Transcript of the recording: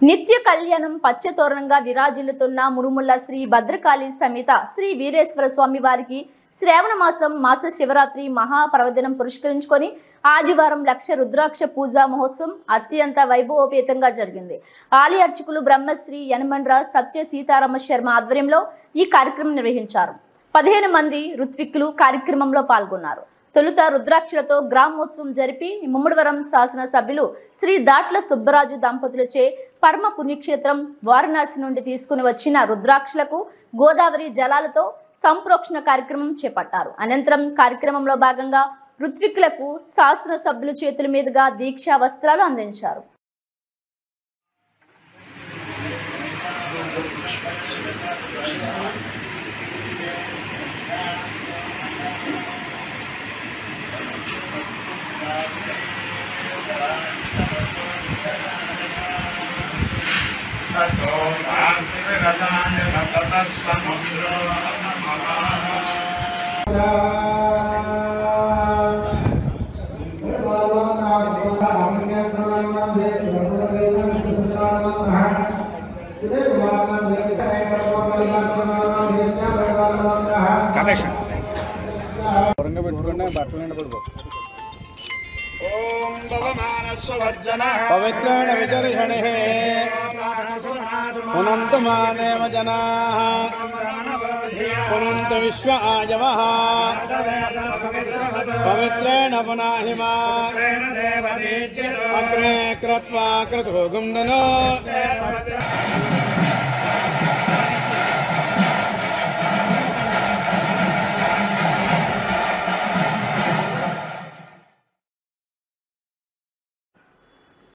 నిత్య కళ్యాణం పచ్చతోరణంగా విరాజిల్లుతున్న మురుముల్ల శ్రీ భద్రకాళి సమేత శ్రీ వీరేశ్వర స్వామి వారికి శ్రావణ మాసం మాస శివరాత్రి మహాపర్వదినం పురస్కరించుకొని ఆదివారం లక్ష రుద్రాక్ష పూజా మహోత్సవం అత్యంత వైభవోపేతంగా జరిగింది. ఆలయ అర్చకులు బ్రహ్మశ్రీ యనమండ్ర సత్య సీతారామ శర్మ ఆధ్వర్యంలో ఈ కార్యక్రమం నిర్వహించారు. 15 మంది ఋత్విక్కులు కార్యక్రమంలో పాల్గొన్నారు. తొలుత రుద్రాక్షలతో గ్రామోత్సవం జరిపి ముమ్మడివరం శాసన సభ్యులు శ్రీ దాట్ల సుబ్బరాజు దంపతులచే పరమ పుణ్యక్షేత్రం వారణాసి నుండి తీసుకుని వచ్చిన రుద్రాక్షలకు గోదావరి జలాలతో సంప్రోక్షణ కార్యక్రమం చేపట్టారు. అనంతరం కార్యక్రమంలో భాగంగా ఋత్విక్కులకు శాసన సభ్యుల చేతుల మీదుగా దీక్షా వస్త్రాలు అందించారు. पवित्रेण विचर्षणिः पुनन्तु मानेव जनाः पुनन्तु विश्व आजवः पवित्रेण पुनाहि मा अग्रे कृत्वा क्रतुः गुण्डनो